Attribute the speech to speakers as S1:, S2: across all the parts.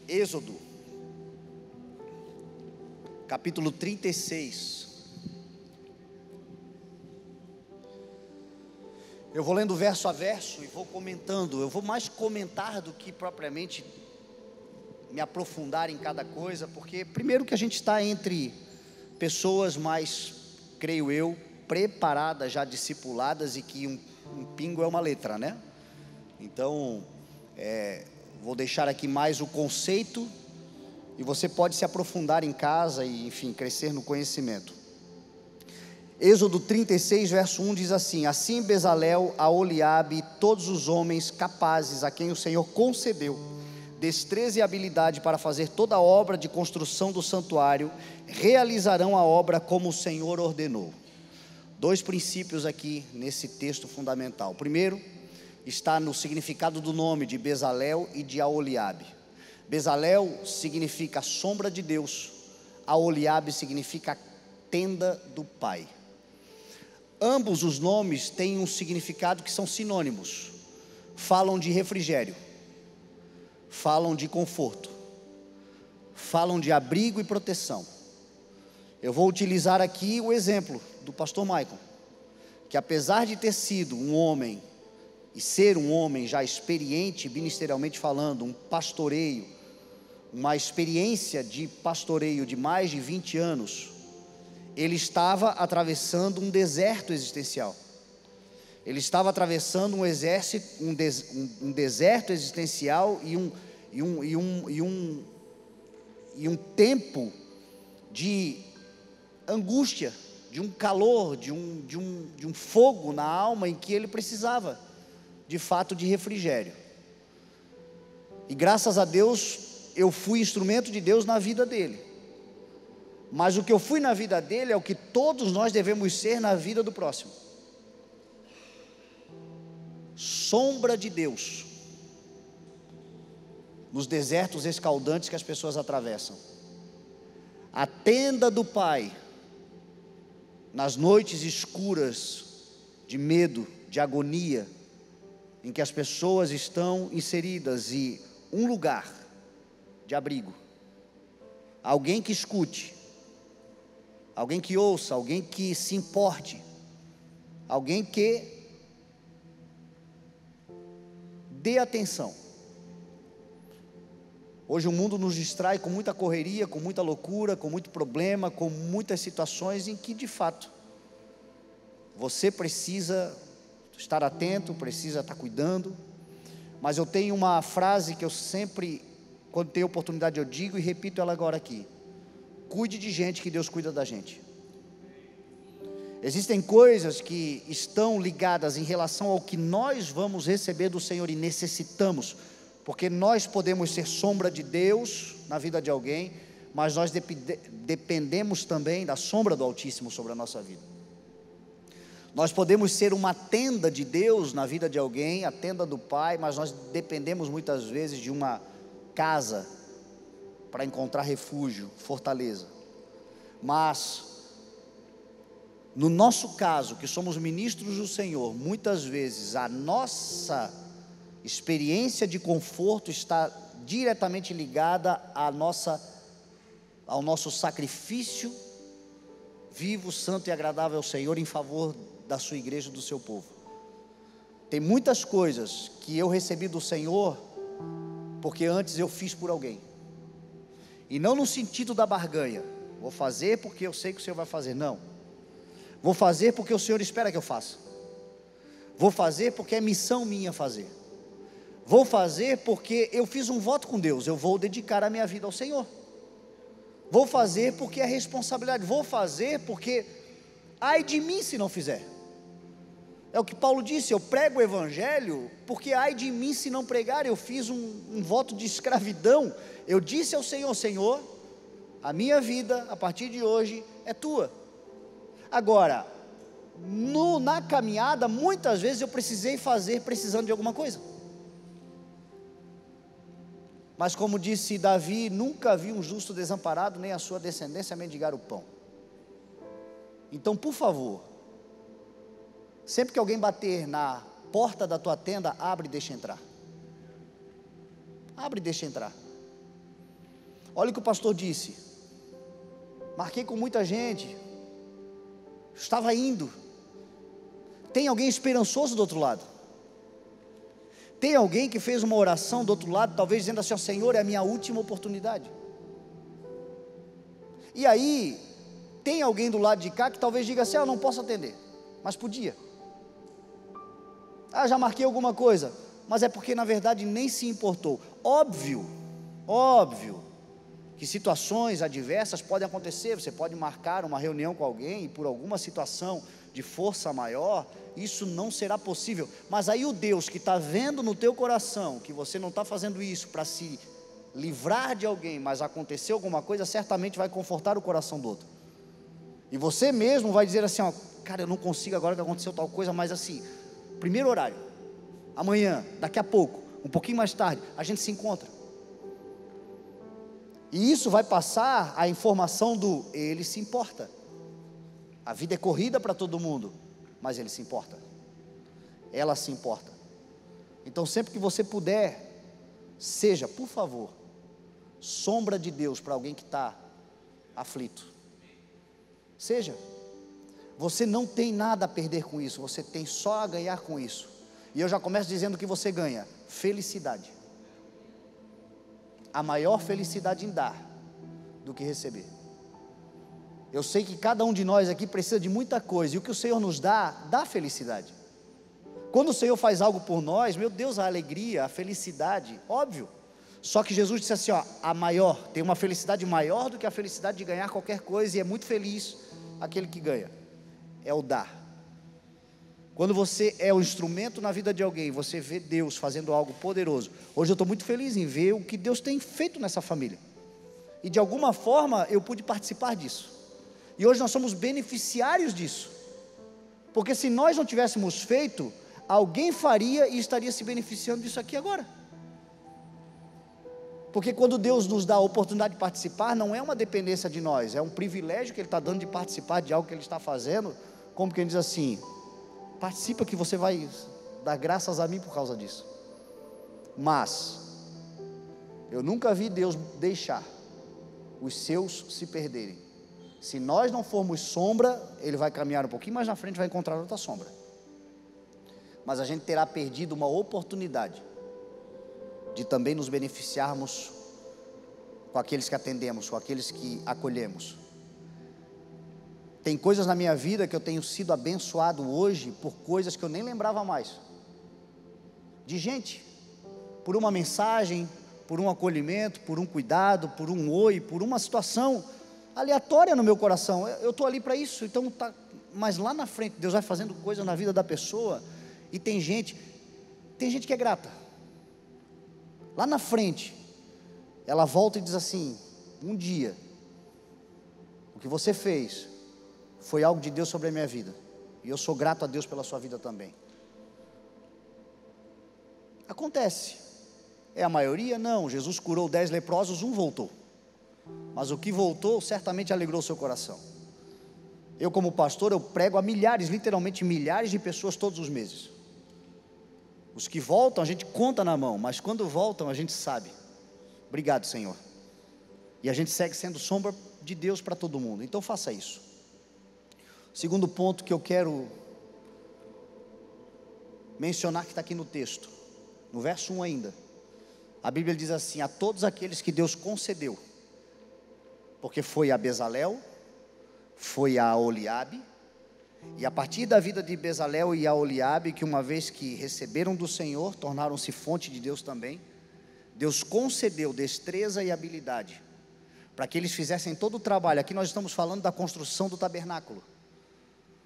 S1: Êxodo, capítulo 36. Eu vou lendo verso a verso e vou comentando. Eu vou mais comentar do que propriamente me aprofundar em cada coisa, porque primeiro que a gente está entre pessoas mais, creio eu, preparadas, já discipuladas, e que um pingo é uma letra, né? Então, vou deixar aqui mais o conceito, e você pode se aprofundar em casa e, enfim, crescer no conhecimento. Êxodo 36, verso 1 diz assim: assim Bezalel, Aholiabe, todos os homens capazes a quem o Senhor concedeu destreza e habilidade para fazer toda a obra de construção do santuário, realizarão a obra como o Senhor ordenou. Dois princípios aqui nesse texto fundamental. O primeiro está no significado do nome de Bezalel e de Aholiabe. Bezalel significa sombra de Deus, Aholiabe significa tenda do Pai. Ambos os nomes têm um significado que são sinônimos. Falam de refrigério, falam de conforto, falam de abrigo e proteção. Eu vou utilizar aqui o exemplo do pastor Michael, que apesar de ter sido um homem e ser um homem já experiente ministerialmente falando, um pastoreio, uma experiência de pastoreio de mais de 20 anos, ele estava atravessando um deserto existencial. Ele estava atravessando um deserto existencial e um tempo de angústia, de um calor, de um fogo na alma, em que ele precisava de fato de refrigério. E graças a Deus eu fui instrumento de Deus na vida dele. Mas o que eu fui na vida dele é o que todos nós devemos ser na vida do próximo. Sombra de Deus nos desertos escaldantes que as pessoas atravessam. A tenda do Pai nas noites escuras de medo, de agonia, em que as pessoas estão inseridas, e um lugar de abrigo. Alguém que escute, alguém que ouça, alguém que se importe, alguém que dê atenção. Hoje o mundo nos distrai com muita correria, com muita loucura, com muito problema, com muitas situações em que de fato você precisa estar atento, precisa estar cuidando. Mas eu tenho uma frase que eu sempre, quando tenho oportunidade, eu digo e repito ela agora aqui: cuide de gente que Deus cuida da gente. Existem coisas que estão ligadas em relação ao que nós vamos receber do Senhor e necessitamos, porque nós podemos ser sombra de Deus na vida de alguém, mas nós dependemos também da sombra do Altíssimo sobre a nossa vida. Nós podemos ser uma tenda de Deus na vida de alguém, a tenda do Pai, mas nós dependemos muitas vezes de uma casa para encontrar refúgio, fortaleza. Mas no nosso caso, que somos ministros do Senhor, muitas vezes a nossa experiência de conforto está diretamente ligada ao nosso sacrifício vivo, santo e agradável ao Senhor em favor da sua igreja e do seu povo. Tem muitas coisas que eu recebi do Senhor porque antes eu fiz por alguém, e não no sentido da barganha, vou fazer porque eu sei que o Senhor vai fazer, não. Vou fazer porque o Senhor espera que eu faça. Vou fazer porque é missão minha fazer. Vou fazer porque eu fiz um voto com Deus, eu vou dedicar a minha vida ao Senhor. Vou fazer porque é responsabilidade. Vou fazer porque ai de mim se não fizer. É o que Paulo disse: eu prego o evangelho porque ai de mim se não pregar. Eu fiz um voto de escravidão. Eu disse ao Senhor: Senhor, a minha vida a partir de hoje é tua. Agora, na caminhada, muitas vezes eu precisei fazer precisando de alguma coisa. Mas como disse Davi: nunca vi um justo desamparado, nem a sua descendência mendigar o pão. Então, por favor, sempre que alguém bater na porta da tua tenda, abre e deixa entrar. Abre e deixa entrar. Olha o que o pastor disse: marquei com muita gente, estava indo. Tem alguém esperançoso do outro lado. Tem alguém que fez uma oração do outro lado, talvez dizendo assim: ó, Senhor, é a minha última oportunidade. E aí, tem alguém do lado de cá que talvez diga assim: eu não posso atender, mas podia. Já marquei alguma coisa, mas é porque na verdade nem se importou. Óbvio que situações adversas podem acontecer. Você pode marcar uma reunião com alguém e por alguma situação de força maior, isso não será possível. Mas aí o Deus que está vendo no teu coração que você não está fazendo isso para se livrar de alguém, mas aconteceu alguma coisa, certamente vai confortar o coração do outro. E você mesmo vai dizer assim: ó, cara, eu não consigo agora que aconteceu tal coisa, mas assim, primeiro horário, amanhã, daqui a pouco, um pouquinho mais tarde, a gente se encontra. E isso vai passar a informação do ele se importa. A vida é corrida para todo mundo, mas ele se importa, ela se importa. Então sempre que você puder, seja, por favor, sombra de Deus para alguém que está aflito. Seja. Você não tem nada a perder com isso, você tem só a ganhar com isso. E eu já começo dizendo que você ganha felicidade. A maior felicidade em dar do que receber. Eu sei que cada um de nós aqui precisa de muita coisa, e o que o Senhor nos dá felicidade. Quando o Senhor faz algo por nós, meu Deus, a alegria, a felicidade, óbvio. Só que Jesus disse assim: ó, tem uma felicidade maior do que a felicidade de ganhar qualquer coisa, e é muito feliz aquele que ganha, é o dar. Quando você é o instrumento na vida de alguém, você vê Deus fazendo algo poderoso. Hoje eu estou muito feliz em ver o que Deus tem feito nessa família, e de alguma forma eu pude participar disso, e hoje nós somos beneficiários disso, porque se nós não tivéssemos feito, alguém faria e estaria se beneficiando disso aqui agora. Porque quando Deus nos dá a oportunidade de participar, não é uma dependência de nós, é um privilégio que Ele está dando de participar de algo que Ele está fazendo, como quem diz assim: participa que você vai dar graças a mim por causa disso. Mas eu nunca vi Deus deixar os seus se perderem. Se nós não formos sombra, Ele vai caminhar um pouquinho mais na frente, vai encontrar outra sombra. Mas a gente terá perdido uma oportunidade de também nos beneficiarmos com aqueles que atendemos, com aqueles que acolhemos. Tem coisas na minha vida que eu tenho sido abençoado hoje por coisas que eu nem lembrava mais, de gente, por uma mensagem, por um acolhimento, por um cuidado, por um oi, por uma situação aleatória no meu coração. Eu estou ali para isso, então tá, mas lá na frente Deus vai fazendo coisas na vida da pessoa, e tem gente que é grata. Lá na frente, ela volta e diz assim: um dia, o que você fez foi algo de Deus sobre a minha vida, e eu sou grato a Deus pela sua vida também. Acontece. É a maioria? Não. Jesus curou 10 leprosos, um voltou, mas o que voltou certamente alegrou seu coração. Eu, como pastor, eu prego a milhares, literalmente milhares de pessoas todos os meses. Os que voltam a gente conta na mão, mas quando voltam a gente sabe. Obrigado, Senhor. E a gente segue sendo sombra de Deus para todo mundo. Então faça isso. Segundo ponto que eu quero mencionar, que está aqui no texto, no verso 1 ainda, a Bíblia diz assim: a todos aqueles que Deus concedeu, porque foi a Bezalel, foi a Aholiabe, e a partir da vida de Bezalel e Aholiabe, que uma vez que receberam do Senhor, tornaram-se fonte de Deus também, Deus concedeu destreza e habilidade, para que eles fizessem todo o trabalho. Aqui nós estamos falando da construção do tabernáculo.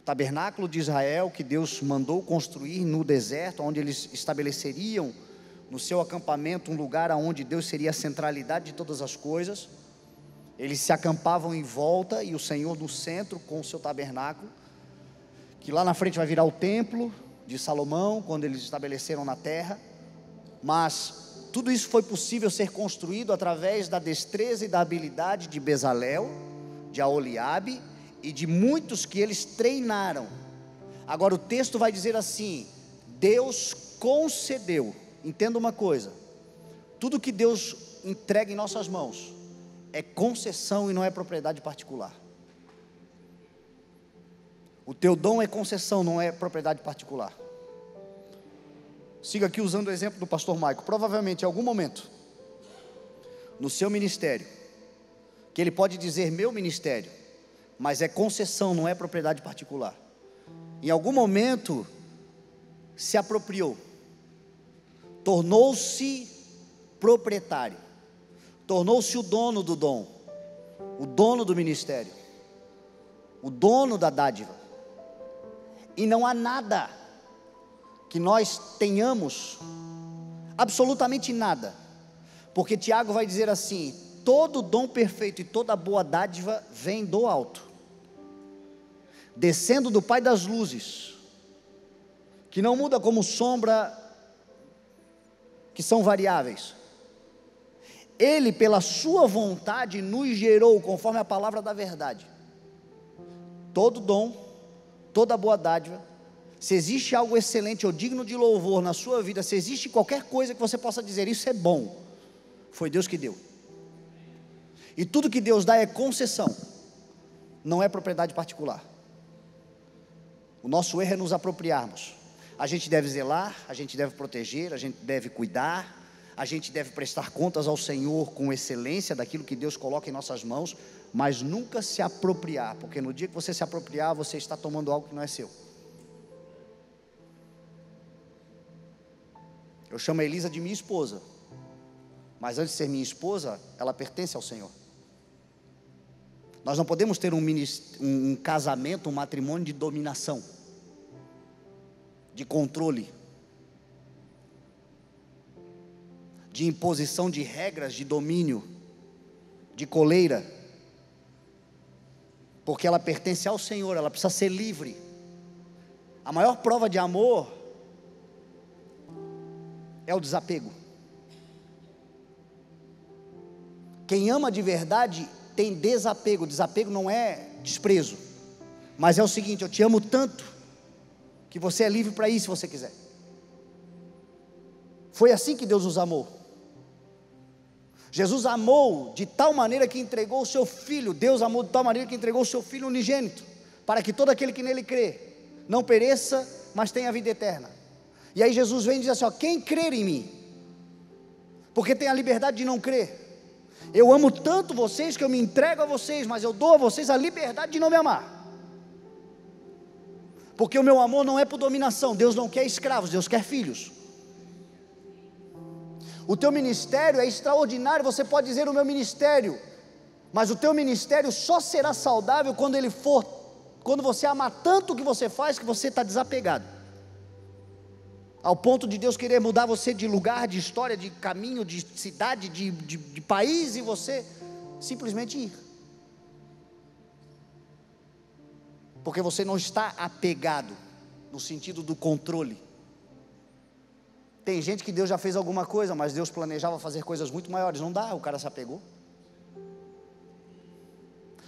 S1: O tabernáculo de Israel, que Deus mandou construir no deserto, onde eles estabeleceriam no seu acampamento um lugar onde Deus seria a centralidade de todas as coisas. Eles se acampavam em volta, e o Senhor no centro com o seu tabernáculo, que lá na frente vai virar o templo de Salomão, quando eles estabeleceram na terra. Mas tudo isso foi possível ser construído através da destreza e da habilidade de Bezalel, de Aholiabe e de muitos que eles treinaram. Agora o texto vai dizer assim: Deus concedeu. Entenda uma coisa: tudo que Deus entrega em nossas mãos, é concessão e não é propriedade particular. O teu dom é concessão, não é propriedade particular. Siga aqui usando o exemplo do pastor Maico. Provavelmente em algum momento, no seu ministério, que ele pode dizer meu ministério, mas é concessão, não é propriedade particular. Em algum momento, se apropriou, tornou-se proprietário, tornou-se o dono do dom, o dono do ministério, o dono da dádiva. E não há nada que nós tenhamos, absolutamente nada, porque Tiago vai dizer assim: todo dom perfeito e toda boa dádiva vem do alto, descendo do Pai das luzes, que não muda como sombra, que são variáveis. Ele, pela sua vontade, nos gerou conforme a palavra da verdade. Todo dom, toda boa dádiva, se existe algo excelente ou digno de louvor na sua vida, se existe qualquer coisa que você possa dizer, isso é bom, foi Deus que deu. E tudo que Deus dá é concessão, não é propriedade particular. O nosso erro é nos apropriarmos. A gente deve zelar, a gente deve proteger, a gente deve cuidar, a gente deve prestar contas ao Senhor com excelência daquilo que Deus coloca em nossas mãos, mas nunca se apropriar, porque no dia que você se apropriar, você está tomando algo que não é seu. Eu chamo a Elisa de minha esposa, mas antes de ser minha esposa, ela pertence ao Senhor. Nós não podemos ter um casamento, um matrimônio de dominação, de controle, de imposição de regras, de domínio, de coleira, porque ela pertence ao Senhor, ela precisa ser livre. A maior prova de amor é o desapego. Quem ama de verdade tem desapego. Desapego não é desprezo, mas é o seguinte: eu te amo tanto que você é livre para ir se você quiser. Foi assim que Deus nos amou. Jesus amou de tal maneira que entregou o seu Filho. Deus amou de tal maneira que entregou o seu Filho unigênito, para que todo aquele que nele crê não pereça, mas tenha a vida eterna. E aí Jesus vem e diz assim: ó, quem crer em mim, porque tem a liberdade de não crer. Eu amo tanto vocês que eu me entrego a vocês, mas eu dou a vocês a liberdade de não me amar, porque o meu amor não é por dominação. Deus não quer escravos, Deus quer filhos. O teu ministério é extraordinário, você pode dizer o meu ministério, mas o teu ministério só será saudável quando você amar tanto o que você faz, que você está desapegado, ao ponto de Deus querer mudar você de lugar, de história, de caminho, de cidade, de país, e você simplesmente ir, porque você não está apegado, no sentido do controle. Tem gente que Deus já fez alguma coisa, mas Deus planejava fazer coisas muito maiores, não dá, o cara se apegou,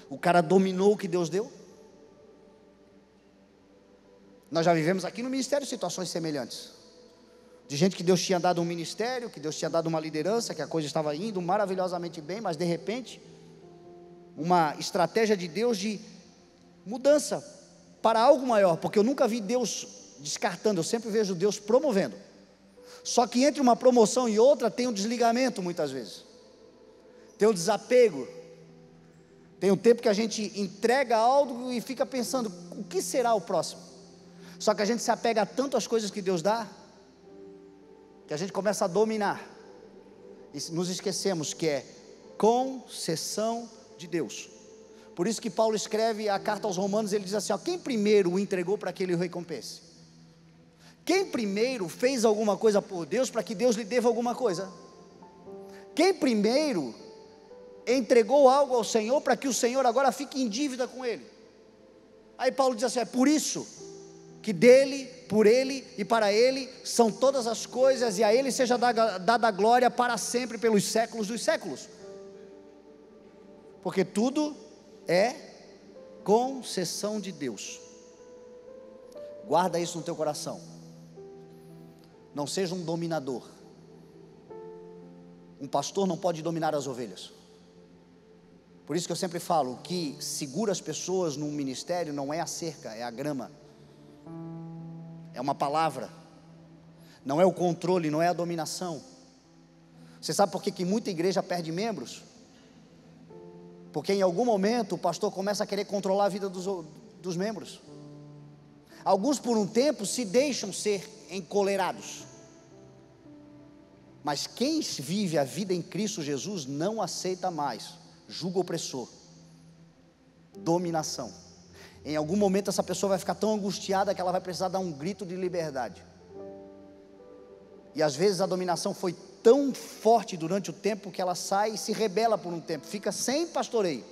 S1: o cara dominou o que Deus deu. Nós já vivemos aqui no ministério situações semelhantes, de gente que Deus tinha dado um ministério, que Deus tinha dado uma liderança, que a coisa estava indo maravilhosamente bem, mas de repente, uma estratégia de Deus de mudança para algo maior, porque eu nunca vi Deus descartando, eu sempre vejo Deus promovendo. Só que entre uma promoção e outra tem um desligamento muitas vezes, tem um desapego, tem um tempo que a gente entrega algo e fica pensando, o que será o próximo? Só que a gente se apega tanto às coisas que Deus dá, que a gente começa a dominar, e nos esquecemos que é concessão de Deus. Por isso que Paulo escreve a carta aos Romanos, ele diz assim, ó, quem primeiro o entregou para que ele o recompense? Quem primeiro fez alguma coisa por Deus para que Deus lhe deva alguma coisa? Quem primeiro entregou algo ao Senhor para que o Senhor agora fique em dívida com ele? Aí Paulo diz assim, é por isso que dele, por ele e para ele são todas as coisas, e a ele seja dada a glória para sempre, pelos séculos dos séculos, porque tudo é concessão de Deus. Guarda isso no teu coração. Não seja um dominador. Um pastor não pode dominar as ovelhas. Por isso que eu sempre falo, o que segura as pessoas num ministério não é a cerca, é a grama, é uma palavra, não é o controle, não é a dominação. Você sabe por que muita igreja perde membros? Porque em algum momento o pastor começa a querer controlar a vida dos membros. Alguns por um tempo se deixam ser encolerados, mas quem vive a vida em Cristo Jesus não aceita mais jugo opressor, dominação. Em algum momento essa pessoa vai ficar tão angustiada que ela vai precisar dar um grito de liberdade. E às vezes a dominação foi tão forte durante o tempo que ela sai e se rebela por um tempo, fica sem pastoreio,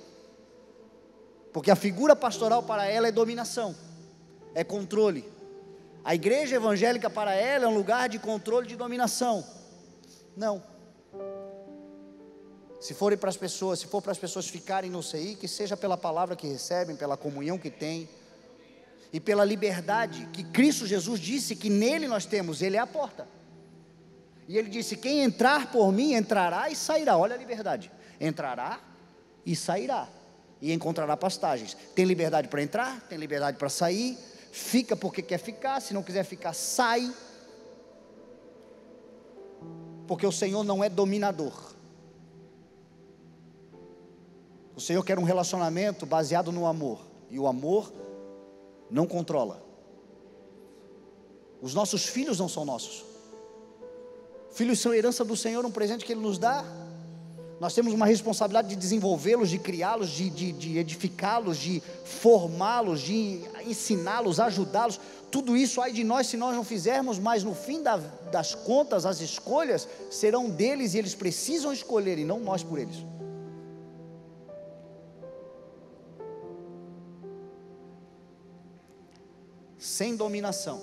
S1: porque a figura pastoral para ela é dominação, é controle. A igreja evangélica para ela é um lugar de controle, de dominação. Não. Se for para as pessoas ficarem no CI, que seja pela palavra que recebem, pela comunhão que têm, e pela liberdade que Cristo Jesus disse que nele nós temos. Ele é a porta, e ele disse: quem entrar por mim, entrará e sairá. Olha a liberdade, entrará e sairá, e encontrará pastagens. Tem liberdade para entrar, tem liberdade para sair, fica porque quer ficar, se não quiser ficar, sai, porque o Senhor não é dominador. O Senhor quer um relacionamento baseado no amor, e o amor não controla. Os nossos filhos não são nossos, filhos são herança do Senhor, um presente que Ele nos dá. Nós temos uma responsabilidade de desenvolvê-los, de criá-los, de edificá-los, de formá-los, de ensiná-los, ajudá-los. Tudo isso ai de nós se nós não fizermos, mas no fim das contas, as escolhas serão deles, e eles precisam escolher, e não nós por eles. Sem dominação,